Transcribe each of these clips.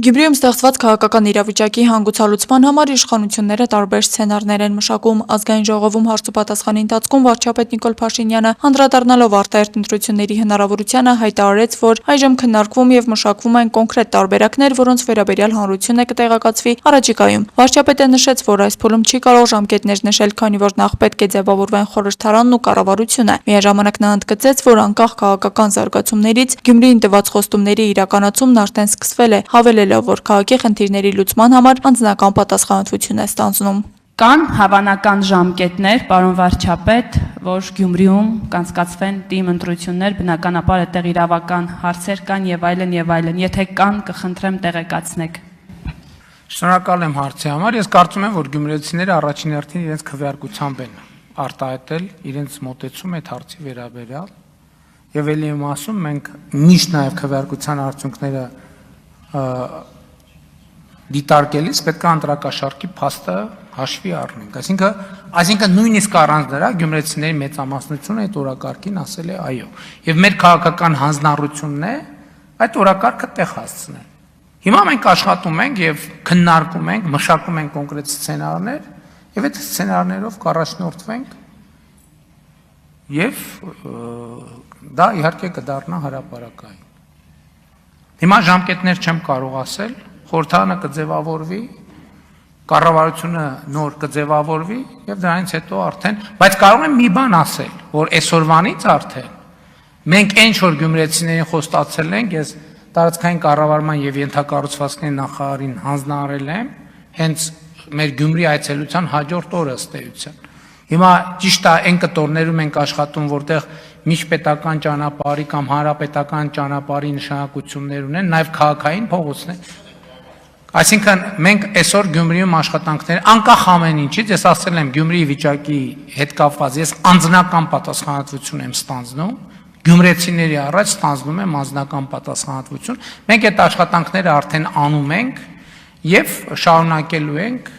Գյումրիում ստեղծված քաղաքական իրավիճակի հանգուցալուծման համար իշխանությունները տարբեր սցենարներ են մշակում։ Ազգային ժողովում հարցուպատասխանի ընթացքում վարչապետ Նիկոլ Փաշինյանը անդրադառնալով արտահերթ ընտրությունների հնարավորությանը հայտարարեց, որ այժմ քննարկվում եւ մշակվում են կոնկրետ տարբերակներ, որոնց վերաբերյալ հանրությունը կտեղեկացվի առաջիկայում։ Վարչապետը նշեց, որ այս փուլում չի կարող ժամկետներ նշել, քանի որ նախ պետք է ձևավորվեն խորհրդարանն ու կառավարությունը։ Միաժամանակ նա ընդգծեց, որ անկախ քաղաքական զարգացումներից Գյումրիին տված խոստումների իրականացումն արդեն սկսվել է, հավելելով, որ քաղաքի խնդիրների լուծման համար անձնական պատասխանատվություն է ստանձնում։ Կան հավանական ժամկետներ, պարոն վարչապետ, որ Գյումրիում կանցկացվեն թիմ ընտրություններ, բնականաբար այդտեղ իրավական հարցեր կան եւ այլն եւ այլն։ Եթե կան, կխնդրեմ տեղեկացնեք։ Շնորհակալ եմ հարցի համար։ Ես կարծում եմ, որ գյումրեցիները առաջին հերթին իրենց քվեարկությամբ են արտահայտել իրենց մոտեցում այդ հարցի վերաբերյալ։ Եվ ելի եմ ասում, մենք միշտ նաեւ քվեարկության արդյունքները դիտարկելիս պետք է ընտրակաշառքի փաստը հաշվի առնենք։ Այսինքն նույնիսկ առանց դրա գյումրեցիների մեծամասնությունը այդ օրակարգին ասել է այո։ Եվ մեր քաղաքական հանձնառությունն է այդ օրակարգը տեղ հասցնել։ Հիմա մենք աշխատում ենք եւ քննարկում ենք, մշակում ենք կոնկրետ սցենարներ եւ այդ սցենարներով կառաջնորդվենք եւ դա իհարկե կդառնա հրապարակային։ Հիմա ժամկետներ չեմ կարող ասել, խորհրդարանը կձևավորվի, կառավարությունը նոր կձևավորվի եւ դրանից հետո արդեն, բայց կարող եմ մի բան ասել, որ այսօրվանից արդեն մենք ինչ որ գյումրեցիներին խոստացել ենք, ես տարածքային կառավարման եւ ենթակառուցվածքների նախարարին հանձնարարել եմ, հենց մեր Գյումրի այցելության հաջորդ օրը ըստ էության։ Հիմա ճիշտ է այն կտորներում ենք աշխատում, որտեղ միջպետական ճանապարհի կամ հանրապետական ճանապարհի նշանակություններ ունեն, նաև քաղաքային փողոցներ։ Այսինքն մենք այսօր Գյումրիում աշխատանքներ, անկախ ամեն ինչից, ես ասել եմ Գյումրիի վիճակի հետ կապված, ես անձնական պատասխանատվություն եմ ստանձնում, գյումրեցիների առաջ ստանձնում եմ անձնական պատասխանատվություն։ Մենք այդ աշխատանքները արդեն անում ենք եւ շարունակելու ենք,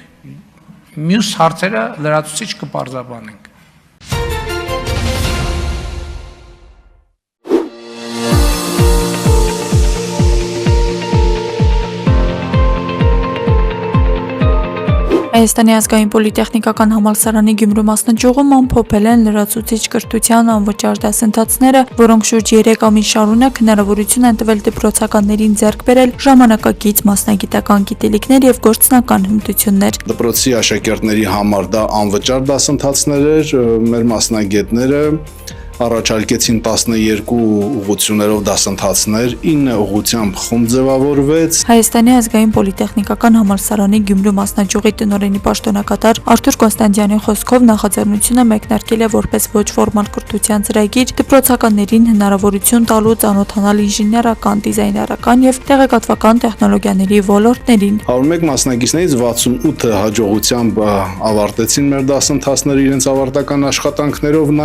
մյուս հարցերը լրացուցիչ կպարզաբանենք։ Հայաստանի ազգային պոլիտեխնիկական համալսարանի Գյումրու մասնաճյուղում ամփոփել են լրացուցիչ կրթության անվճար դասընթացները, որոնք շուրջ 3 ամիս շարունակ հնարավորություն են տվել դպրոցականներին ձեռք բերել ժամանակակից մասնագիտական գիտելիքներ եւ գործնական հմտություններ։ Դպրոցի աշակերտների համար դա անվճար դասընթացներ էր, մեր մասնագետները առաջարկեցին 12 ուղղություններով դասընթացներ, 9 ուղղությամբ խումբ ձևավորվեց։ Հայաստանի ազգային պոլիտեխնիկական համալսարանի Գյումրու մասնաճյուղի տնօրենի պաշտոնակատար Արթուր Կոնստանտյանի խոսքով նախաձեռնությունը մեկնարկել է որպես ոչ ֆորմալ կրթության ծրագիր, դպրոցականներին հնարավորություն տալու ծանոթանալ ինժեներական, դիզայներական եւ տեղեկատվական տեխնոլոգիաների ոլորտներին։ 101 մասնագետներից 68-ը հաջողությամբ ավարտեցին մեր դասընթացները իրենց ավարտական աշխատանքներով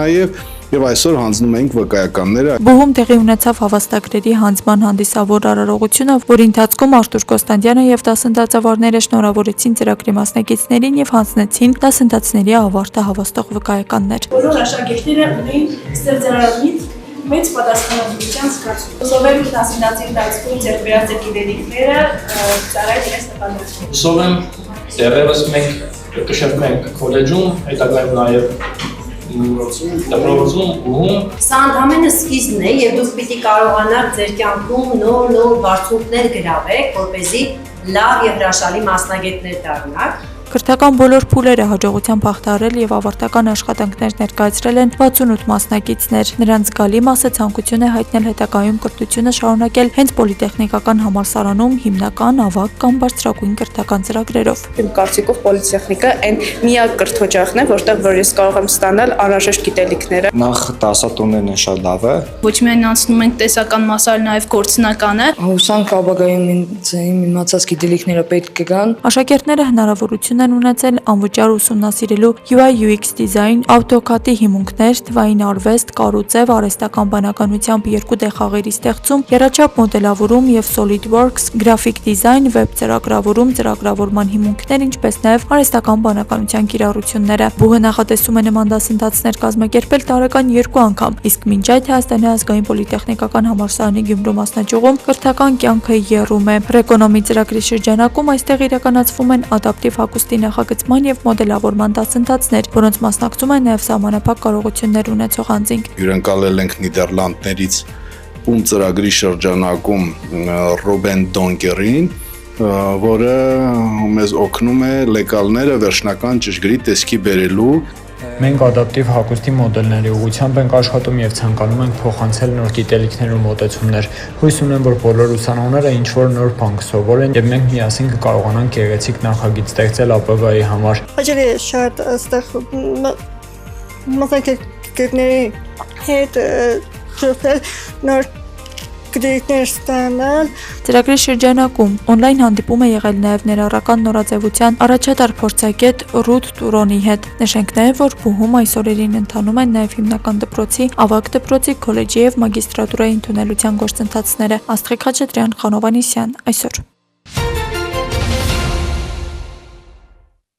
եւ այսօր հանձնում ենք վկայականները։ Բուհում տեղի ունեցավ հավաստագրերի հանձնման հանդիսավոր արարողությունը, որի ընթացքում Արթուր Կոնստանտյանը եւ դասընթացավարները շնորհավորեցին ծրագրի մասնակիցներին եւ հանձնեցին դասընթացների ավարտը հավաստող վկայականներ։ Բոլոր աշակերտները ունեն ստեղծարարից մեծ պատասխանատվության զգացում։ Ուսովելու դասընթացի ընթացքում ձեռք բերած գիտելիքները ծառայել իրենց նպատակին։ Ուսով եմ դեռևս մենք կշέφում ենք քոլեջում, հետագայում նաեւ Սա ընդհանրապես սկիզբն է եւ դուք պիտի կարողանաք ձեր կյանքում նոր բարձունքներ գրավեք, որպեսզի լավ եւ հրաշալի մասնագետներ դառնաք։ Կրթական բոլոր փուլերը հաջողությամբ հաղթահարել եւ ավարտական աշխատանքներ ներկայացրել են 68 մասնակիցներ։ Նրանց զգալի մասը ցանկություն է հայտնել հետագայում կրթությունը շարունակել հենց պոլիտեխնիկական համալսարանում հիմնական, ավագ կամ բարձրագույն կրթական ծրագրերով։ Իմ կարծիքով պոլիտեխնիկը այն միակ կրթօջախն է, որտեղ որ ես կարող եմ ստանալ անհրաժեշտ գիտելիքները։ Նախ դասատուներն են շատ լավ է։ Ոչ միայն անցնում ենք տեսական մաս, այլ նաեւ գործնականը։ Հուսանք ապագայում ինձ իմացած գիտելիքները պետք կգան։ Աշակերտները հնարավորություն հաջողություն են ունեցել անվճար ուսումնասիրելու UI/UX դիզայն, AutoCAD-ի հիմունքներ, թվային արվեստ, կառուցեվ, արհեստական բանականությամբ 2D խաղերի ստեղծում, եռաչափ մոդելավորում եւ SolidWorks, գրաֆիկ դիզայն, վեբ ծրագրավորում, ծրագրավորման հիմունքներ, ինչպես նաեւ արհեստական բանականության կիրառությունները։ Բուհը նախատեսում է նման դասընթացներ կազմակերպել տարեկան 2 անգամ, իսկ մինչ այդ Հայաստանի ազգային պոլիտեխնիկական համալսարանի Գյումրու մասնաճյուղում կրթական կյանքը եռում է։ Ռեկոնոմի ծրագրի շրջանակում այստեղ իրականացվում են ադապտիվ հագուստի նախագծման եւ մոդելավորման դասընթացներ, որոնց մասնակցում են նաեւ սահմանափակ կարողություններ ունեցող անձինք։ Հյուրընկալել ենք Նիդերլանդներից ում ծրագրի շրջանակում Ռոբեն Դոնկերին, որը մեզ օգնում է լեկալները վերջնական ճշգրիտ տեսքի բերելու։ Մենք ադապտիվ հագուստի մոդելների ուղղությամբ ենք աշխատում եւ ցանկանում ենք փոխանցել նոր գիտելիքներ ու մոտեցումներ։ Հույս ունեմ, որ բոլոր ուսանողները ինչ-որ նոր բան կսովորեն եւ մենք միասին կկարողանանք գեղեցիկ նախագիծ ստեղծել ապագայի համար։ Հաջորդ է շատ այստեղ մասնակիցների հետ շփվել, նոր գիտելիքներ ստանալ։ Ծրագրի շրջանակում օնլայն հանդիպում է եղել նաև ներառական նորաձևության առաջատար փորձագետ Ռութ Տուրոնի հետ։ Նշենք նաև, որ Բուհում այս օրերին ընթանում են նաև հիմնական դպրոցի, ավագ դպրոցի, քոլեջի եւ մագիստրատուրայի ընդունելության գործընթացները։ Աստղիկ Խաչատրյան, Խանով Անիսյան, այսօր։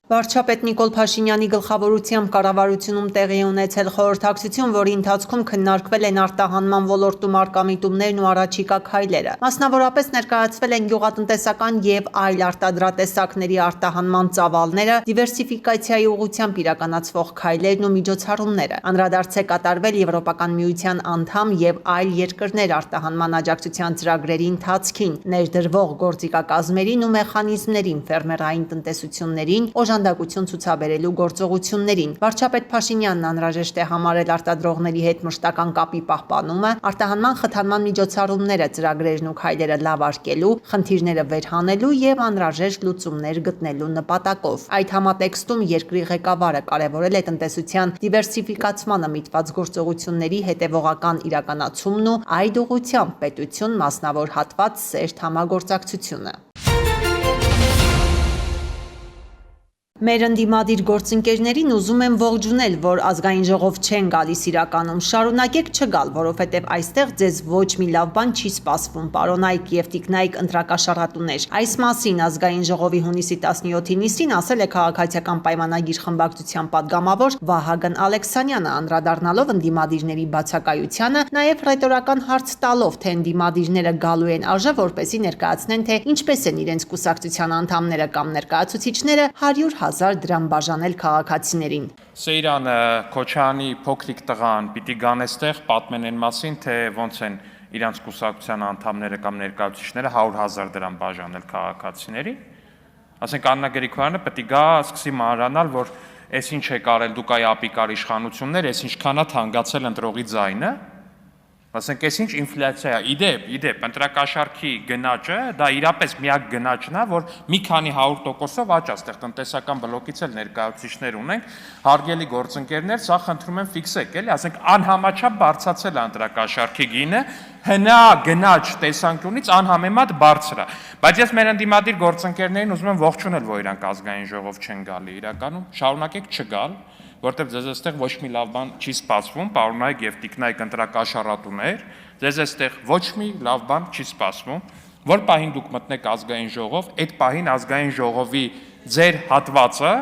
Վարչապետ Նիկոլ Փաշինյանի գլխավորությամբ կառավարությունում տեղի ունեցել խորհրդակցություն, որի ընթացքում քննարկվել են արտահանման ոլորտում առկա միտումներն ու առաջիկա քայլերը։ Մասնավորապես ներկայացվել են գյուղատնտեսական եւ այլ արտադրատեսակների արտահանման ծավալները, դիվերսիֆիկացիայի ուղղությամբ իրականացվող քայլերն ու միջոցառումները։ Անդրադարձ է կատարվել Եվրոպական միության անդամ եւ այլ երկրներ արտահանման աջակցության ծրագրերի ընթացքին, ներդրվող գործիքակազմերին ու մեխանիզմներին, ֆերմերային տնտեսություններին, օժանդակություն ցուցաբերելու գործողություններին։ Վարչապետ Փաշինյանն անհրաժեշտ է համարել արտադրողների հետ մշտական կապի պահպանումը, արտահանման խթանման միջոցառումները, ծրագրերն ու քայլերը լավարկելու, խնդիրները վերհանելու եւ անհրաժեշտ լուծումներ գտնելու նպատակով։ Այդ համատեքստում երկրի ղեկավարը կարևորել է տնտեսության դիվերսիֆիկացմանը միտված գործողությունների հետևողական իրականացումն ու այդ ուղղությամբ պետություն մասնավոր հատված սերտ համագործակցությունը։ Մեր ընդդիմադիր գործընկերներին ուզում եմ ողջունել, որ ազգային ժողով չեն գալիս իրականում, շարունակեք չգալ, որովհետև այստեղ ձեզ ոչ մի լավ բան չի սպասվում, պարոնայք եւ տիկնայք ընտրակաշառատուներ։ Այս մասին ազգային ժողովի հունիսի 17-ի նիստին ասել է քաղաքացիական պայմանագիր խմբակցության падգամավոր Վահագն Ալեքսանյանը, անդրադառնալով ընդդիմադիրների բացակայությանը, նաեւ ռետորական հարց տալով, թե ընդդիմադիրները գալու են արժե, որպեսզի ներկայացնեն, թե ինչպես են իրենց կուսակցության անդամները կամ ներկայացուցիչները 100,000 դրամ բաժանել քաղաքացիներին։ Սեյրանը Քոչյանի փոքրիկ տղան պիտի գան այստեղ պատմեն այն մասին, թե ոնց են իրանց կուսակցության անդամները կամ ներկայացուցիչները 100,000 դրամ բաժանել քաղաքացիների։ Ասենք Աննա Գրիգորյանը պետք է գա, սկսի մանրանալ, որ այս ինչ է կարել դուկայի ապիկար իշխանություններ, այս ինչքանա թանկացել ընտրողի ձայնը։ Ասենք այս ինչ ինֆլյացիա է, իդեպ, ընտրակաշառքի գնաճը, դա իրապես միակ գնաճն է, որ մի քանի 100%-ով աճ է, այստեղ տնտեսական բլոկից էլ ներկայացուցիչներ ունենք, հարգելի գործընկերներ, սա խնդրում եմ ֆիքսեք, էլի, ասենք անհամաչափ բարձրացել է ընտրակաշառքի գինը, հնա գնաճ տեսանկյունից անհամեմատ բարձր է, բայց ես մեր ընդդիմադիր գործընկերներին ուզում եմ ողջունել, որ իրանք ազգային ժողով չեն գալի իրականում, շարունակեք չգալ, որտեղ ձեզ այստեղ ոչ մի լավ բան չի սպասվում, պարոնայք եւ տիկնայք ընտրակաշառատուներ, ձեզ այստեղ ոչ մի լավ բան չի սպասվում, որ պահին դուք մտնեք ազգային ժողով, այդ պահին ազգային ժողովի ձեր հատվածը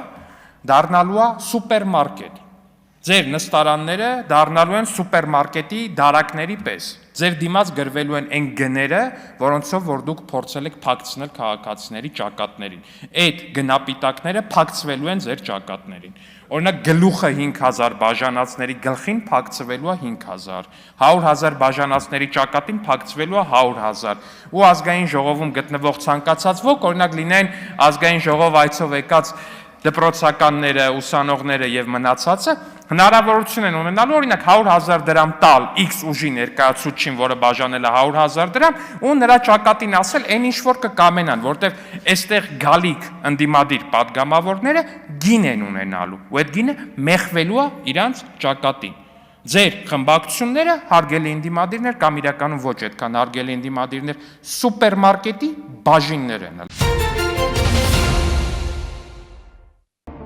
դառնալու է սուպերմարկետ։ Ձեր նստարանները դառնալու են սուպերմարկետի դարակների պես։ Ձեր դիմաց գրվելու են այն գները, որոնցով որ դուք փորձել եք փակցնել քաղաքացիների ճակատներին։ Այդ գնապիտակները փակցվելու են ձեր ճակատներին։ Օրինակ գլուխը 5,000 բաժանածների գլխին փակցվելու է 5,000, 100,000 բաժանածների ճակատին փակցվելու է 100,000։ Ու ազգային ժողովում գտնվող ցանկացած ոք, օրինակ լինեն ազգային ժողով այցով եկած դպրոցականները, ուսանողները եւ մնացածը հնարավորություն են ունենալու օրինակ 100,000 դրամ տալ X ուժի ներկայացուցչին, որը բաժանել է 100,000 դրամ, ու նրա ճակատին ասել այն ինչ որ կկամենան, որտեվ այստեղ գալիք ընդդիմադիր падգամավորները գին են ունենալու, ու այդ գինը մեխվելու է իրանց ճակատին։ Ձեր խմբակցությունները հարգելի ընդդիմադիրներ կամ իրականում ոչ այդքան հարգելի ընդդիմադիրներ սուպերմարկետի բաժիններ են։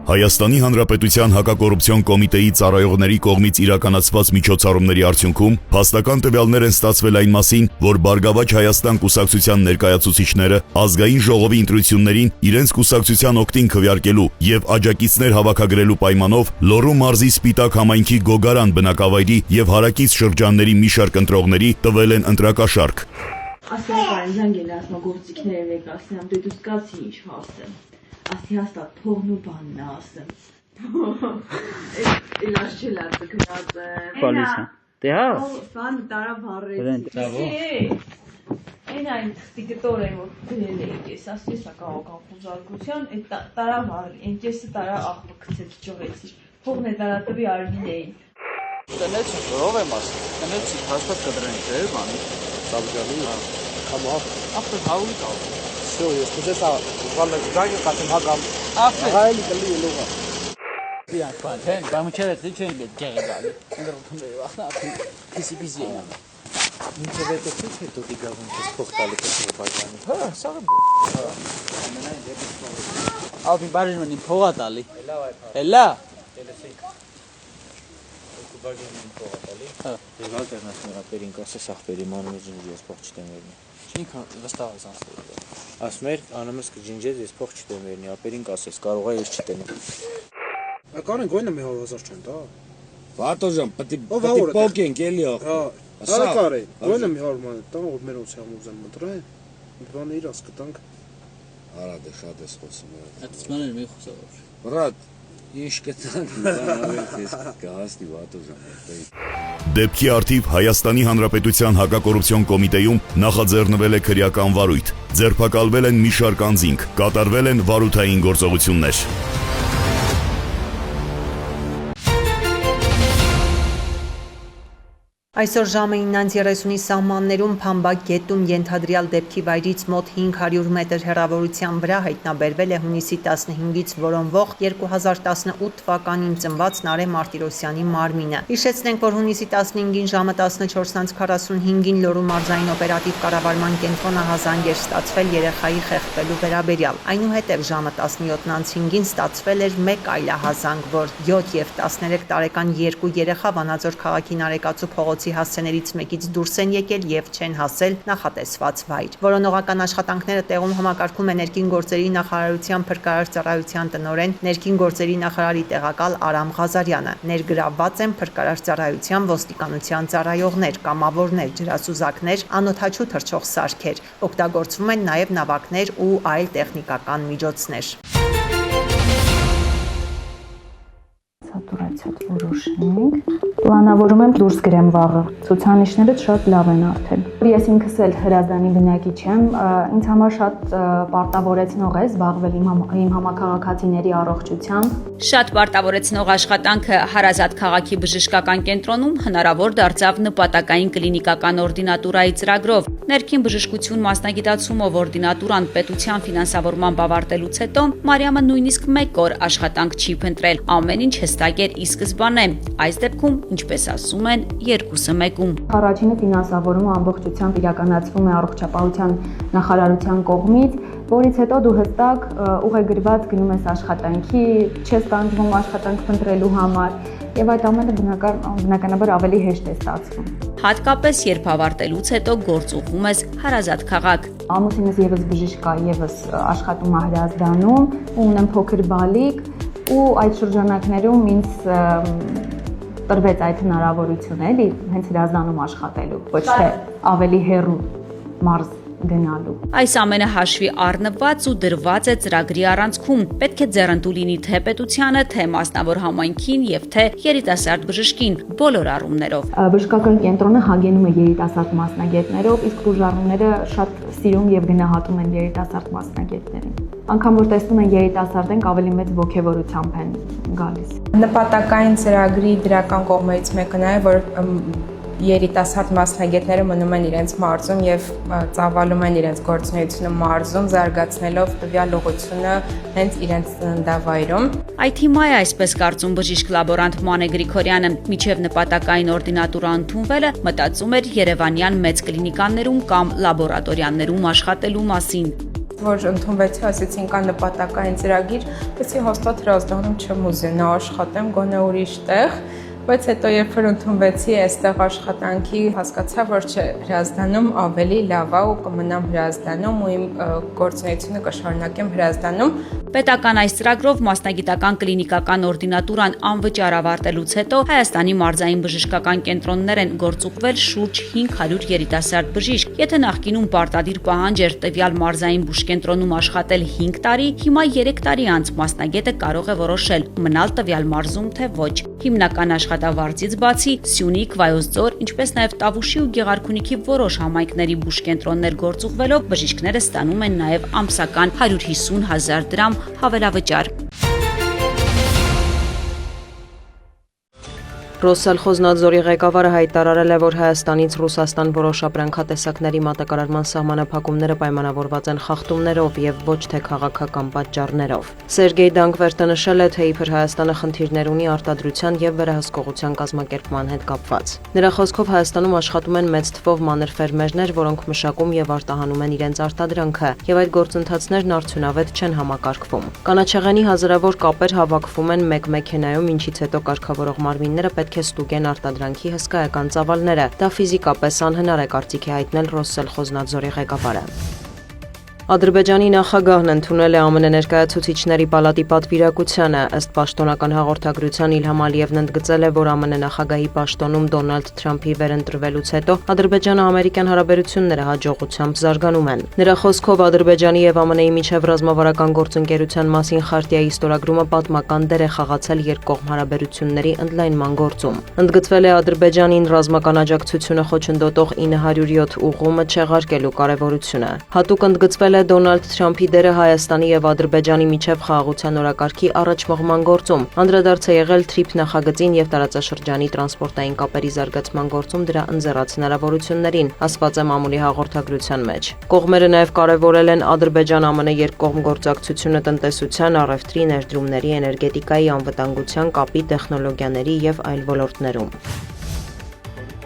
Հայաստանի Հանրապետության հակակոռուպցիոն կոմիտեի ծառայողների կողմից իրականացված միջոցառումների արդյունքում փաստական տվյալներ են ստացվել այն մասին, որ Բարգավաճ Հայաստան կուսակցության ներկայացուցիչները ազգային ժողովի ընտրություններին իրենց կուսակցության օգտին քվեարկելու եւ աջակիցներ հավաքագրելու պայմանով Լոռու մարզի Սպիտակ համայնքի Գոգարան բնակավայրի եւ հարակից շրջանների մի շարք ընտրողների տվել են ընտրակաշարք։ Ասկարան զանգել ասմագործիկները ներկայացնեմ, դե դու սկացի ինչ հասեմ։ Ասի հաստատ փողն ու բանն է ասեմ։ Իլաշ չելացը գնաց է։ Պալիսա։ Դե հա։ Սան տարա վառեցի։ Այն այն ստիկտոր եմ որ դրել էի ես, ասի սա կաղական խուզարկության, այդ տարա վառ, այնքեսը տարա աղբը գցեց ճողեցի։ Փողն է տարա տվի արվին էին։ Տնեց ով եմ ասում։ Տնեց հաստատ կդրենք դե բանի։ Սաբջանի։ Կամա։ Ապա հավուլի կավ։ Всё, ես դες վալականի կատեմ հագամ։ Հայլի կլի լողա։ Բիան փանթեն, բամուչերը դիչեն գեղեցալի։ Ընդրում է վախնա, պիսի։ Ինչ վետը թե դու դիգավուն քս փոխտալի կսրբականի։ Հա, սաղը։ Ամենայն դեպքում։ Ալբի բարին փողա տալի։ Էլա։ Կուբագին փողա տալի։ Հա, դե հալտերնատիվա պերին կասես ախպերի մանումից ես փող չտեմ վերնի։ Ինչքան վստահ ես ասել։ Ասմեր անամս կջինջես ես փող չտեմ վերնի, ապերին կասես կարող է ես չտեմ։ Ականեն գույնը մի 1000 չեն տա։ Վատոժան, պտի փոքենք էլի ախ։ Հա, կարե։ Գույնը մի 100 ման տա, որ մեր օցիան ուզեն մտրեն։ Բանը իրաց կտանք։ Արա դե շատ ես խոսում։ Այդ սմաներ մի խոսավոր։ Բրատ, ինչ կտանք, բանավերքես կհաստի վատոժան։ Դեպքի արդիվ Հայաստանի Հանրապետության հակակոռուպցիոն կոմիտեում նախաձեռնվել է քրեական վարույթ, ձերբակալվել են մի շարք անձինք, կատարվել են վարութային գործողություններ։ Այսօր ժամը 9:30-ի սահմաններում Փամբակ գետում ենթադրյալ դեպքի վայրից մոտ 500 մետր հեռավորության վրա հայտնաբերվել է հունիսի 15-ից որոնվող 2018 թվականին ծնված Նարէ Մարտիրոսյանի մարմինը։ Հիշեցնենք, որ հունիսի 15-ին ժամը 14:45-ին Լոռու մարզային օպերատիվ կառավարման կենտրոնը հազանգ էր ստացվել երեխայի խեղդվելու վերաբերյալ։ Այնուհետև ժամը 17:05-ին ստացվել էր մեկ այլահազանգ, որ 7 եւ 13 տարեկան երկու երեխա Վանաձոր քաղաքի Նարեկացու փողոցի հասցեներից մեկից դուրս են եկել եւ չեն հասել նախատեսված վայր։ Որոնողական աշխատանքները տեղում համակարգում է ներքին գործերի նախարարության փրկարար ծառայության տնօրեն, ներքին գործերի նախարարի տեղակալ Արամ Ղազարյանը։ Ներգրավված են փրկարար ծառայության ոստիկանության ծառայողներ, կամավորներ, ջրասուզակներ, անօդաչու թռչող սարքեր։ Օգտագործվում են նաեւ նավակներ ու այլ տեխնիկական միջոցներ։ Սատուրացիա որոշենք։ Պլանավորում եմ դուրս գրեմ վաղը։ Ցուցանիշները շատ լավ են արդեն։ Ես ինքս էլ հրազդանի բնակիչ եմ, ինձ համար շատ պարտավորեցնող է զբաղվել իմ համակարգացիների առողջությամբ։ Շատ պարտավորեցնող աշխատանքը Հարազատ քաղաքի բժշկական կենտրոնում հնարավոր դարձավ նպատակային կլինիկական օրդինատուրայի ծրագրով։ Ներքին բժշկություն մասնագիտացումով օրդինատուրան պետության ֆինանսավորմամբ ավարտելուց հետո Մարիամը նույնիսկ 1 օր աշխատանք չի փնտրել։ Ամեն ինչ հստակ էր ի սկզբանե։ Այս դեպքում, ինչպես ասում են, երկուսը մեկում։ Առաջինը ֆինանսավորումը ամբողջությամբ իրականացվում է առողջապահության նախարարության կողմից, որից հետո դու հստակ ուղեգրված գնում ես աշխատանքի, չես տանջվում աշխատանք փնտրելու համար, եւ այդ ամենը բնականաբար ավելի հեշտ է ստացվում։ Հատկապես երբ ավարտելուց հետո գործ ուղղում ես Հարազատ քաղաք։ Ամուսինս եւս բժիշկ է, եւս աշխատում է Հրազդանում, ունեմ փոքր բալիկ ու այդ շրջանակներում ինձ տրվեց այդ հնարավորությունը էլի հենց Հրազդանում աշխատելու, ոչ թե ավելի հեռու մարզ գնալու։ Այս ամենը հաշվի առնված ու դրված է ծրագրի առանցքում։ Պետք է ձեռնտու լինի թե պետությանը, թե մասնավոր համայնքին եւ թե երիտասարդ բժշկին բոլոր առումներով։ Բժշկական կենտրոնը հագենում է երիտասարդ մասնագետներով, իսկ բուժառուները շատ սիրում եւ գնահատում են երիտասարդ մասնագետներին։ Անկամ որ տեսնում են երիտասարդ ենք, ավելի մեծ ողջավորությամբ են գալիս։ Նպատակային ծրագրի դրական կողմերից մեկը նաեւ որ երիտասարդ մասնագետները մնում են իրենց մարզում եւ ծավալում են իրենց գործունեությունը մարզում, զարգացնելով տվյալ ուղղությունը հենց իրենց ծննդավայրում։ Այդ հիմա է այսպես կարծում բժիշկ լաբորանտ Մանե Գրիգորյանը, միջև նպատակային օրդինատուրա ընդունվելը մտածում էր Երևանյան մեծ կլինիկաներում կամ լաբորատորիաներում աշխատելու մասին։ որ ընդունվեցի, ասեցին կա նպատակային ծրագիր, ասեցի հաստատ Հրազդանում չեմ ուզենա աշխատեմ գոնե ուրիշ տեղ, բայց հետո երբ որ ընդունվեցի այստեղ աշխատանքի, հասկացա, որ չէ, Հրազդանում ավելի լավ է ու կմնամ Հրազդանում ու իմ գործունեությունը կշարունակեմ Հրազդանում։ Պետական այս ծրագրով մասնագիտական կլինիկական օրդինատուրան անվճար ավարտելուց հետո Հայաստանի մարզային բժշկական կենտրոններ են գործուղվել շուրջ 500 երիտասարդ բժիշկ։ Եթե նախկինում պարտադիր պահանջ էր տվյալ մարզային բուժկենտրոնում աշխատել 5 տարի, հիմա 3 տարի անց մասնագետը կարող է որոշել մնալ տվյալ մարզում թե ոչ։ Հիմնական աշխատավարձից բացի Սյունիք, Վայոց ձոր, ինչպես նաև Տավուշի ու Գեղարքունիքի որոշ համայնքների բուժկենտրոններ գործուղվելով բժիշկները ստանում են նաև ամսական 150,000 դրամ հավելավճար։ Ռոսսելխոզնadzորի ղեկավարը հայտարարել է, որ Հայաստանից Ռուսաստան որոշ ապրանքատեսակների մատակարարման սահմանափակումները պայմանավորված են խախտումներով եւ ոչ թե քաղաքական պատճառներով։ Սերգեյ Դանկվերտը նշել է, թե իբր Հայաստանը խնդիրներ ունի արտադրության եւ վերահսկողության կազմակերպման հետ կապված։ Նրա խոսքով Հայաստանում աշխատում են մեծ թվով մանր ֆերմերներ, որոնք մշակում եւ արտահանում են իրենց արտադրանքը, եւ այդ գործընթացներն արդյունավետ չեն համակարգվում։ Կանաչեղենի հազարավոր կապեր հավաքվում են մեկ մեքենայում, ինչից հետո կարգավորող մարմինները պետք է ստուգեն արտադրանքի հսկայական ծավալները։ Դա ֆիզիկապես անհնար է, կարծիք է հայտնել Ռոսսելխոզնadzորի ղեկավարը։ Ադրբեջանի նախագահն ընդունել է ԱՄՆ ներկայացուցիչների պալատի պատվիրակությանը, ըստ պաշտոնական հաղորդագրության Իլհամ Ալիևն ընդգծել է, որ ԱՄՆ նախագահի պաշտոնում Դոնալդ Թրամփի վերընտրվելուց հետո ադրբեջանա-ամերիկյան հարաբերությունները հաջողությամբ զարգանում են։ Նրա խոսքով Ադրբեջանի եւ ԱՄՆ-ի միջև ռազմավարական գործընկերության մասին խարտիայի ստորագրումը պատմական դեր է խաղացել երկկողմ հարաբերությունների ընդլայնման գործում։ Ընդգծվել է Ադրբեջանին ռազմական աջակցությունը խոչընդոտող 907 ուղղումը չեղարկելու կարևորությունը։ Հատուկ ընդգծվել է Դոնալդ Թրամփի դերը Հայաստանի եւ Ադրբեջանի միջև խաղաղության օրակարգի առաջմղման գործում, անդրադարձ է եղել TRIP նախագծին եւ տարածաշրջանի տրանսպորտային կապերի զարգացման գործում դրա ընձեռած հնարավորություններին, ասված է մամուլի հաղորդագրության մեջ։ Կողմերը նաեւ կարեւորել են Ադրբեջան-ԱՄՆ երկկողմ գործակցությունը տնտեսության, առևտրի, ներդրումների, էներգետիկայի, անվտանգության, կապի, տեխնոլոգիաների եւ այլ ոլորտներում։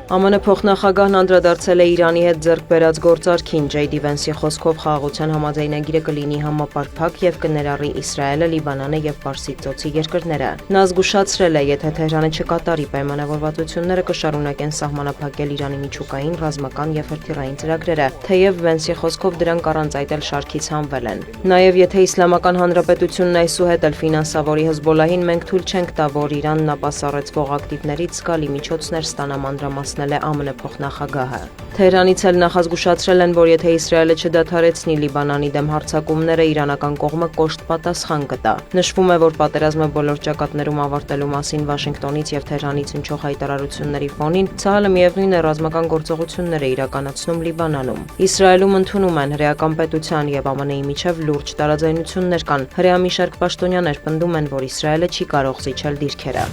ԱՄՆ փոխնախագահն անդրադարձել է Իրանի հետ ձեռք բերած գործարքին, Ջեյդի Վենսի խոսքով խաղաղության համաձայնագիրը կլինի համապարփակ եւ կներառի Իսրայելը, Լիբանանը եւ Պարսից ծոցի երկրները։ Նա զգուշացրել է, եթե Թեհրանը չկատարի պայմանավորվածությունները, կշարունակեն սահմանափակել Իրանի միջուկային, ռազմական եւ հրթիռային ծրագրերը, թեև Վենսի խոսքով դրանք առանց այդ էլ շարքից հանվել են։ Նաեւ եթե Իսլամական Հանրապետությունն այսուհետ էլ ֆինանսավորի Հեզբոլլահին, մենք թույլ չենք տա, որ Իրանն ապասառեցվող ակտիվներից զգալի միջոցներ ստանա մանրամասն ԱՄՆ փոխնախագահը։ Թեհրանից էլ նախազգուշացրել են, որ եթե Իսրայելը չդադարեցնի Լիբանանի դեմ հարձակումները, իրանական կողմը կոշտ պատասխան կտա։ Նշվում է, որ պատերազմը բոլոր ճակատներում ավարտելու մասին Վաշինգտոնից եւ Թեհրանից հնչող հայտարարությունների ֆոնին ՑԱՀԼ-ը միևնույն է ռազմական գործողություններ է իրականացնում Լիբանանում։ Իսրայելում ընդունում են հրեական պետության եւ ԱՄՆ-ի միջև լուրջ տարաձայնություններ կան։ Հրեա մի շարք պաշտոնյաներ պնդում են, որ Իսրայելը չի կարող զիջել դիրքերը։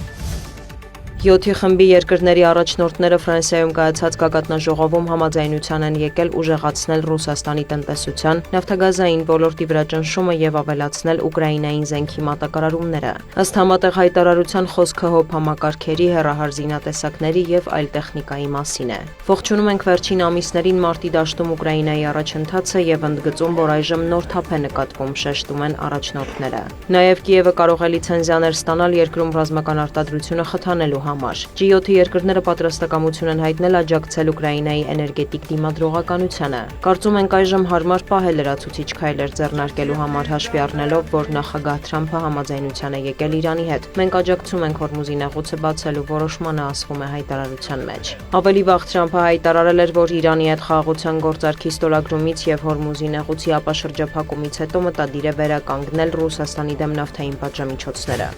7-ի խմբի երկրների առաջնորդները Ֆրանսիայում կայացած գագաթնաժողովում համաձայնության են եկել ուժեղացնել Ռուսաստանի տնտեսության, նավթագազային ոլորտի վրա ճնշումը եւ ավելացնել Ուկրաինային զենքի մատակարարումները։ Ըստ համատեղ հայտարարության խոսքը հոբ համակարգերի, հեռահար զինատեսակների եւ այլ տեխնիկայի մասին է։ Ողջունում ենք վերջին ամիսներին մարտի դաշտում Ուկրաինայի առաջընթացը եւ ընդգծում, որ այժմ նոր թափ է նկատվում, շեշտում են առաջնորդները։ Նաեւ Կիևը կարող է լիցենզիաներ ստանալ երկրում ռազմական արտադրությունը խթանելու G7 երկրները պատրաստակամություն են հայտնել աջակցել Ուկրաինայի էներգետիկ դիմադրողականությանը։ Կարծում ենք այժմ հարմար պահ է լրացուցիչ քայլեր ձեռնարկելու համար, հաշվի առնելով, որ նախագահ Թրամփը համաձայնության է եկել Իրանի հետ։ Մենք աջակցում ենք Հորմուզի նեղուցը բացելու որոշմանը, ասվում է հայտարարության մեջ։ Ավելի վաղ Թրամփը հայտարարել էր, որ Իրանի հետ խաղաղության գործարքի ստորագրումից եւ Հորմուզի նեղուցի ապաշրջափակումից հետո մտադիր է վերականգնել Ռուսաստանի դեմ նավթային պատժամիջոցները։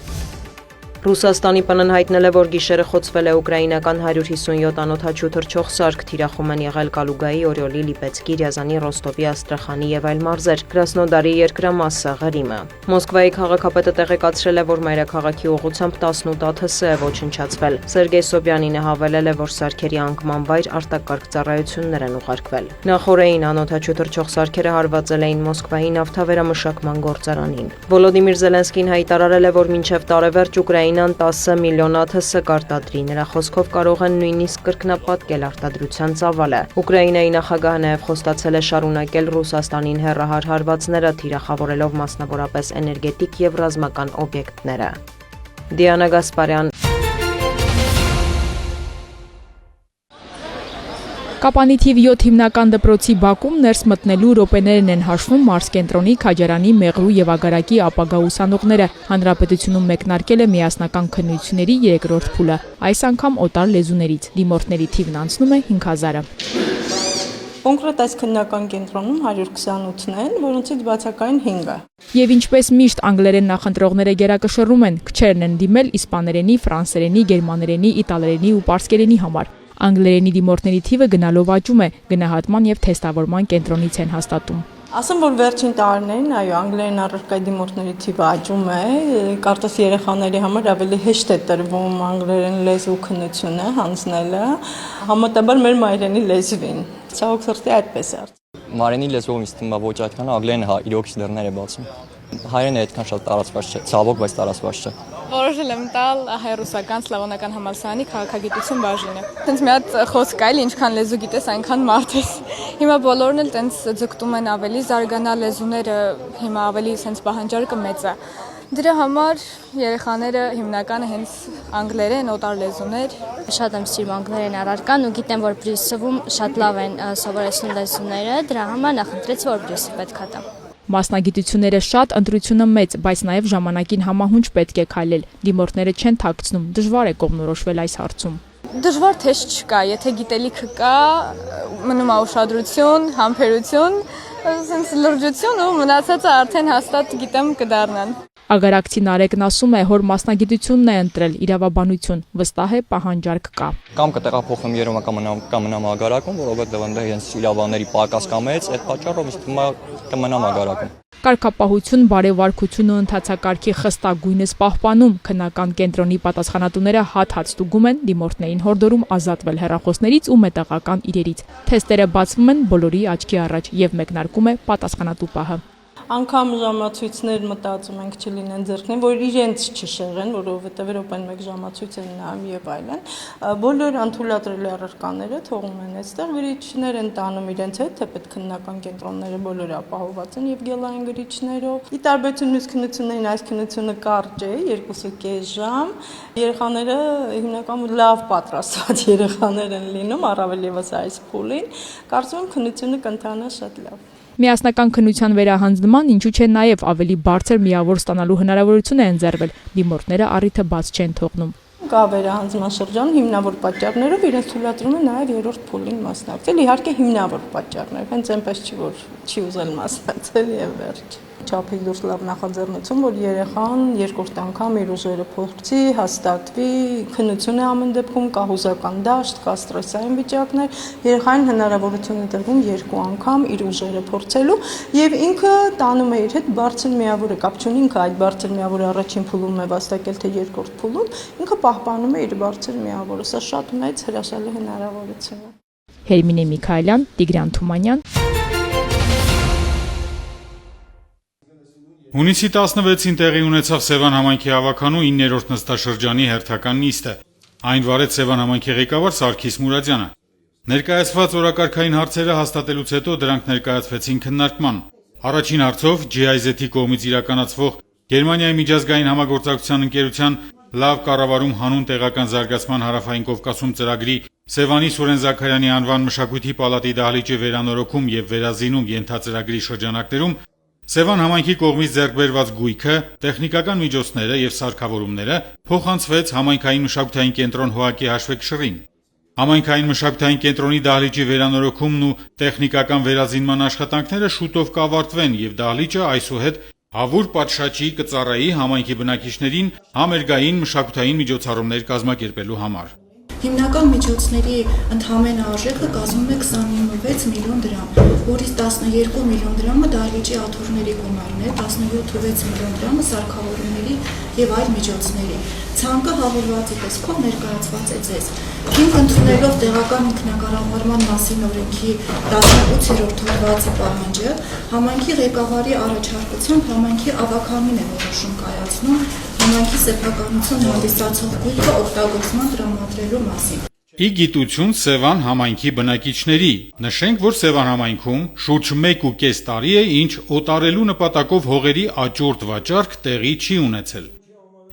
Ռուսաստանի ՊՆ-ն հայտնել է, որ գիշերը խոցվել է ուկրաինական 157 անօդաչու թռչող սարք, թիրախում են եղել Կալուգայի, Օրյոլի, Լիպեցկի, Ռիազանի, Ռոստովի, Աստրախանի եւ այլ մարզեր, Կրասնոդարի երկրամասը, Ղրիմը։ Մոսկվայի քաղաքապետը տեղեկացրել է, որ մայրաքաղաքի ուղղությամբ 18 ԱԹՍ է ոչնչացվել։ Սերգեյ Սոբյանինը հավելել է, որ սարքերի անկման վայր արտակարգ ծառայություններ են ուղարկվել։ Նախորդին անօդաչու թռչող սարքերը հարվածել էին Մոսկվայի նավթավերամշակման գործարանին։ Վոլոդիմիր Զելենսկին հայտարարել է, որ մինչև տարեվերջ Ուկրաինան Ուկրաինան 10 միլիոնաթ հս կարտադրի։ Նրա խոսքով կարող են նույնիսկ կրկնապատկել արտադրության ծավալը։ Ուկրաինայի նախագահը նաև խոստացել է շարունակել Ռուսաստանին հեռահար հարվածները, թիրախավորելով մասնավորապես էներգետիկ եւ ռազմական օբյեկտները։ Դիանա Գասպարյան, Կապանի թիվ 7 հիմնական դպրոցի բակում ներս մտնելու րոպեներն են հաշվում Մարսկենտրոնի, Քաջարանի, Մեղրու եւ Ագարակի ապագա ուսանողները։ Հանրապետությունում մեկնարկել է միասնական քննությունների 3-րդ փուլը, այս անգամ օտար լեզուներից։ Դիմորդների թիվն անցնում է 5000-ը։ Կոնկրետ այս քննական կենտրոնում 128-ն են, որոնցից բացակային 5-ը։ Եվ ինչպես միշտ անգլերեն նախընտրողները գերակշռում են, քչերն են դիմել իսպաներենի, ֆրանսերենի, գերմաներենի, իտալերենի ու պարսկերենի համար։ Անգլերենի դիմորդների թիվը գնալով աճում է, գնահատման եւ թեստավորման կենտրոնից են հաստատում։ Ասեմ, որ վերջին տարիներին, այո, անգլերեն առարկայի դիմորդների թիվը աճում է, կարծես երեխաների համար ավելի հեշտ է տրվում անգլերեն լեզու քննությունը հանձնելը, համեմատաբար մեր մայրենի լեզվին։ Ցավոք սրտի այդպես է։ Մայրենի լեզվով ինձ թվում է ոչ այդքան, անգլերենը իրոք դռներ է բացում։ Հայերենը այդքան շատ տարածված չէ, ցավոք, բայց տարածված չէ։ Որոշել եմ տալ հայ-ռուսական սլավոնական համալսարանի քաղաքագիտություն բաժինը։ Տենց մի հատ խոսք կա, ինչքան լեզու գիտես, այնքան մարդ ես։ Հիմա բոլորն էլ տենց ձգտում են ավելի զարգանալ լեզուները, հիմա ավելի սենց պահանջարկը մեծ է։ Դրա համար երեխաները հիմնականը հենց անգլերեն, օտար լեզուներ։ Շատ եմ սիրում անգլերեն առարկան ու գիտեմ, որ Բրյուսելում շատ լավ են սովորեցնում լեզուները, դրա համար նախընտրեցի, որ Բրյուսել պետքա տամ։ Մասնագիտությունները շատ, ընտրությունը մեծ, բայց նաև ժամանակին համահունչ պետք է քայլել։ Դիմորդները չեն թաքցնում, դժվար է կողմնորոշվել այս հարցում։ Դժվար թեստ չկա, եթե գիտելիքը կա, մնում է ուշադրություն, համբերություն, sense լրջություն ու մնացածը արդեն հաստատ գիտեմ կդառնան։ Ագարակցի Նարեկն ասում է, հոր մասնագիտությունն է ընտրել, իրավաբանություն, վստահ է պահանջարկ կա։ Կամ կտեղափոխեմ Երևան կամ մնամ Ագարակում, որովհետև այնտեղ իրենց իրավաբանների պակաս կա մեծ, այդ պատճառով ինձ թվում է կմնամ Ագարակում։ Կարգապահություն, բարևարքություն ու ընթացակարգի խստագույնս պահպանում, քննական կենտրոնի պատասխանատուները հատ-հատ ստուգում են, դիմորդներին հորդորում ազատվել հեռախոսներից ու մետաղական իրերից։ Թեստերը բացվում են բոլորի աչքի առաջ եւ մեկնարկում է պատասխանատու պահը։ Անգամ ժամացույցներ մտածում ենք չլինեն ձեռքին, որ իրենց չշեղեն, որովհետև Եվրոպան մեկ ժամացույց են նայում եւ այլն։ Բոլոր անթույլատրելի առարկաները թողում են այստեղ, գրիչներ են տանում իրենց հետ, թեպետ քննական կենտրոնները բոլորը ապահովված են եւ գելային գրիչներով։ Ի տարբերություն մյուս քննություններին, այս քննությունը կարճ է, 2.5 ժամ։ Երեխաները հիմնականում լավ պատրաստված երեխաներ են լինում, առավել եւս այս փուլին։ Կարծում եմ քննությունը կընթանա շատ լավ։ Միասնական քննության վերահանձնման, ինչու՞ չէ նաև ավելի բարձր միավոր ստանալու հնարավորություն է ընձեռվել, դիմորդները առիթը բաց չեն թողնում։ Կա վերահանձնման շրջան հիմնավոր պատճառներով իրենց թույլատրում է նաև երրորդ փուլին մասնակցել, իհարկե հիմնավոր պատճառներ, հենց այնպես չի որ չի ուզել մասնակցել եւ վերջ։ Չափից դուրս լավ նախաձեռնություն, որ երեխան երկրորդ անգամ իր ուժերը փորձի, հաստատվի, քննություն է ամեն դեպքում, կա հուզական դաշտ, կա ստրեսային վիճակներ, երեխային հնարավորություն է տրվում 2 անգամ իր ուժերը փորձելու եւ ինքը տանում է իր հետ բարձր միավորը, կապ չունի ինքը այդ բարձր միավորը առաջին փուլում է վաստակել թե երկրորդ փուլում, ինքը պահպանում է իր բարձր միավորը, սա շատ մեծ հրաշալի հնարավորություն է։ Հերմինե Միքայելյան, Տիգրան Թումանյան։ Հունիսի 16-ին տեղի ունեցավ Սևան համայնքի հավաքանու 9-րդ նստաշրջանի հերթական նիստը։ Այն վարեց Սևան համայնքի ղեկավար Սարգիս Մուրադյանը։ Ներկայացված օրակարգային հարցերը հաստատելուց հետո դրանք ներկայացվեցին քննարկման։ Առաջին հարցով GIZ-ի կողմից իրականացվող Գերմանիայի միջազգային համագործակցության ընկերության լավ կառավարում հանուն տեղական զարգացման հարավային Կովկասում ծրագրի Սևանի Սուրեն Զաքարյանի անվան մշակույթի պալատի դահլիճի վերանորոգում եւ վերազինում ենթածրագրի շրջանակներում Սևան համայնքի կողմից ձեռք բերված գույքը, տեխնիկական միջոցները եւ սարքավորումները փոխանցվեց համայնքային մշակութային կենտրոն ՀՕԱԿ-ի հաշվեկշռին։ Համայնքային մշակութային կենտրոնի դահլիճի վերանորոգումն ու տեխնիկական վերազինման աշխատանքները շուտով կավարտվեն եւ դահլիճը այսուհետ հավուր պատշաճի կծառայի համայնքի բնակիչներին համերգային մշակութային միջոցառումներ կազմակերպելու համար։ Հիմնական միջոցների ընդհանուր արժեքը կազմում է 29.6 միլիոն դրամ, որից 12 միլիոն դրամը դահլիճի աթոռների գումարն է, 17.6 միլիոն դրամը սարքավորումների եւ այլ միջոցների։ Ցանկը հավելվածի տեսքով ներկայացված է ձեզ։ Հիմք ընդունելով տեղական ինքնակառավարման մասին օրենքի 18-րդ հոդվածի պահանջը, համայնքի ղեկավարի առաջարկությամբ համայնքի ավագանին է որոշում կայացնում համայնքի սեփականություն հանդիսացող գույքը օգտագործման տրամադրելու մասին։ Ի գիտություն Սևան համայնքի բնակիչների, նշենք, որ Սևան համայնքում շուրջ 1.5 տարի է, ինչ օտարելու նպատակով հողերի աճուրդ վաճառք տեղի չի ունեցել։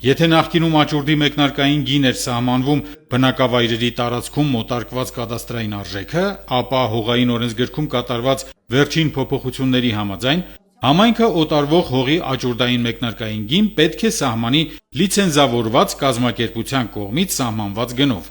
Եթե նախկինում աճուրդի մեկնարկային գին էր սահմանվում բնակավայրերի տարածքում մոտարկված կադաստրային արժեքը, ապա հողային օրենսգրքում կատարված վերջին փոփոխությունների համաձայն համայնքը օտարվող հողի աճուրդային մեկնարկային գին պետք է սահմանի լիցենզավորված կազմակերպության կողմից սահմանված գնով։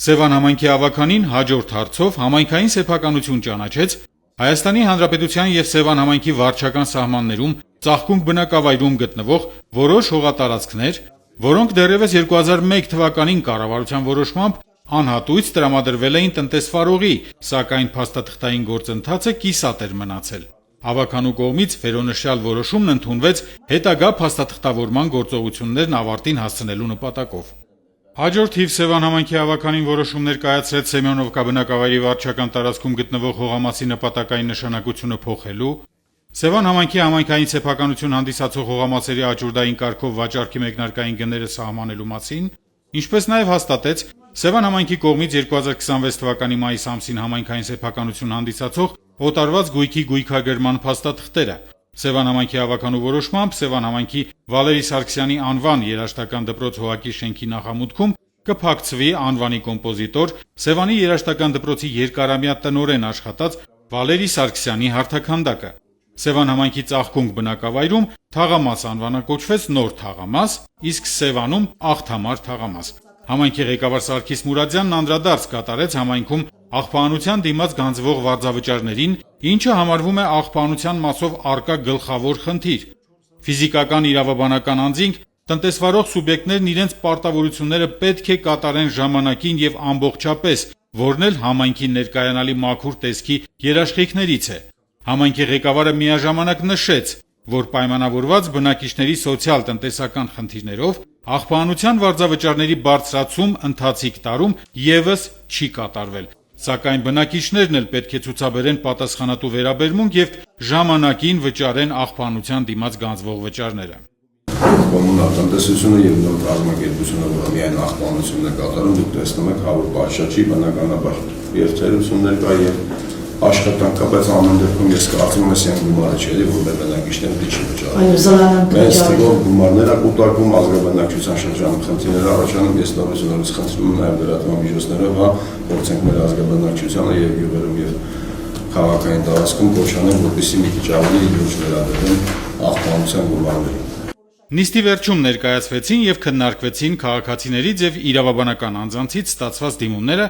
Սևան համայնքի ավականին հաջորդ հարցով համայնքային սեփականություն ճանաչեց Հայաստանի Հանրապետության եւ Սևան համայնքի վարչական սահմաններում ծաղկունք բնակավայրում գտնվող որոշ հողատարածքներ, որոնք դեռևս 2001 թվականին կառավարության որոշմամբ անհատույց տրամադրվել էին տնտեսվարողի, սակայն փաստաթղթային գործընթացը կիսատ էր մնացել։ Ավականու կողմից վերոնշյալ որոշումն ընդունվեց հետագա փաստաթղթավորման գործողություններն ավարտին հասցնելու նպատակով։ Հաջորդ հիվ Սևան համայնքի ավականին որոշումներ կայացրեց Սեմյոնովկա բնակավայրի վարչական տարածքում գտնվող հողամասի նպատակային նշանակությունը փոխելու, Սևան համայնքի համայնքային սեփականություն հանդիսացող հողամասերի աճուրդային կարգով վաճառքի մեկնարկային գները սահմանելու մասին, ինչպես նաև հաստատեց Սևան համայնքի կողմից 2026 թվականի մայիս ամսին համայնքային սեփականություն հանդիսացող օտարված գույքի գույքագրման փաստաթղթերը։ Սևան համայնքի ավականու որոշմամբ Սևան համայնքի Վալերի Սարգսյանի անվան երաժշտական դպրոց հողակի շենքի նախամուտքում կփակցվի անվանի կոմպոզիտոր Սևանի երաժշտական դպրոցի երկարամյա տնօրեն աշխատած Վալերի Սարգսյանի հարթաքանդակը։ Սևան համայնքի ծաղկունք բնակավայրում թաղամաս անվանակոչվեց նոր թաղամաս, իսկ Սևանում աղթամար թաղամաս։ Համայնքի ղեկավար Սարգիս Մուրադյանն անդրադարձ կատարեց համայնքում աղբանության դիմաց գանձվող վարձավճարներին, ինչը համարվում է աղբանության մասով առկա գլխավոր խնդիր։ Ֆիզիկական իրավաբանական անձինք, տնտեսվարող սուբյեկտներն իրենց պարտավորությունները պետք է կատարեն ժամանակին եւ ամբողջապես, որն էլ համայնքի ներկայանալի մաքուր տեսքի երաշխիքներից է։ Համայնքի ղեկավարը միաժամանակ նշեց, որ պայմանավորված բնակիչների սոցիալ-տնտեսական խնդիրներով աղբանության վարձավճարների բարձրացում ընթացիկ տարում եւս չի կատարվել, սակայն բնակիչներն էլ պետք է ցուցաբերեն պատասխանատու վերաբերմունք եւ ժամանակին վճարեն աղբանության դիմաց գանձվող վճարները։ Կոմունալ տնտեսությունը եւ նոր կազմակերպությունը, որը միայն աղբանությունն է կատարում, դուք տեսնում եք, հավուր պատշաճի բնականաբար երթերություններ կա եւ աշխատանք, բայց ամեն դեպքում ես կարծում եմ, ասենք գումարը չէ, որ բնակիչները դի չի վճարում։ Մեծ թվով գումարները կուտակում ազգաբնակչության շրջանում խնդիրներ առաջանում, ես նորից խնդրում եմ նաեւ լրատվական միջոցներով, փորձենք մեր ազգաբնակչությանը եւ յուղերում եւ քաղաքային տարածքում կոչանել, որպեսզի մի քիչ ավելի լուրջ վերաբերեն աղբանության գումարներին։ Նիստի վերջում ներկայացվեցին եւ քննարկվեցին քաղաքացիներից եւ իրավաբանական անձանցից ստացված դիմումները,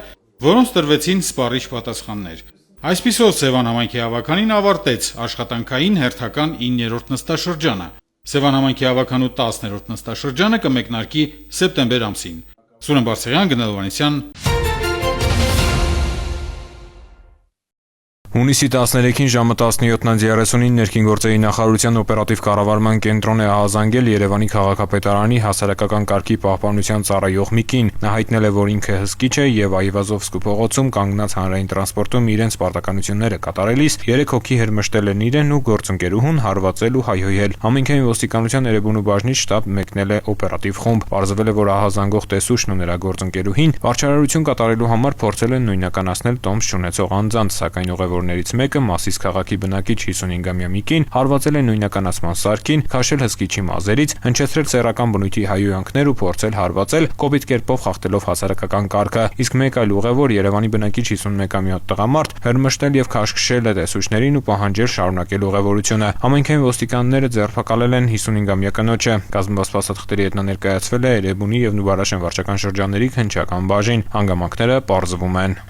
որոնց տրվեցին սպառիչ պատասխաններ։ Այսպիսով Սևան համայնքի ավականին ավարտեց աշխատանքային հերթական 9-րդ նստաշրջանը։ Սևան համայնքի ավականու 10-րդ նստաշրջանը կմեկնարկի սեպտեմբեր ամսին։ Սուրեն Բարսեղյան, Գնալ Հովհաննիսյան։ Հունիսի 13-ին ժամը 17:30-ին ներքին գործերի նախարարության օպերատիվ կառավարման կենտրոն է ահազանգել Երևանի քաղաքապետարանի հասարակական կարգի պահպանության ծառայող մի կին։ Նա հայտնել է, որ ինքը հսկիչ է եւ Այվազովսկու փողոցում կանգնած հանրային տրանսպորտում իրենց պարտականությունները կատարելիս 3 հոգի հրմշտել են իրեն ու գործընկերուհուն հարվածել ու հայհոյել։ Համինքային ոստիկանության Էրեբունու բաժնի շտաբ մեկնել է օպերատիվ խումբ։ Պարզվել է, որ ահազանգող տեսուչն ու նրա գործընկերուհին վարչարարություն կատարելու համար փորձել են նույնականացնել տոմս չունեցող անձանց, սակայն ուղևորներից մեկը Մասիս քաղաքի բնակիչ 55-ամյա մի կին հարվածել է նույնականացման սարքին, քաշել հսկիչի մազերից, հնչեցրել սեռական բնույթի հայհոյանքներ ու փորձել հարվածել կոպիտ կերպով խախտելով հասարակական կարգը, իսկ մեկ այլ ուղևոր Երևանի բնակիչ 51-ամյա տղամարդ հրմշտել եւ քաշքշել է տեսուչներին ու պահանջել շարունակել ուղևորությունը։ Համայնքային ոստիկանները ձերբակալել են 55-ամյա կնոջը։ Կազմված փաստաթղթերի հետ նա ներկայացվել է Էրեբունի եւ Նուբարաշեն վարչական շրջանների քննչական բաժին։ Հանգամանքները պարզվում են։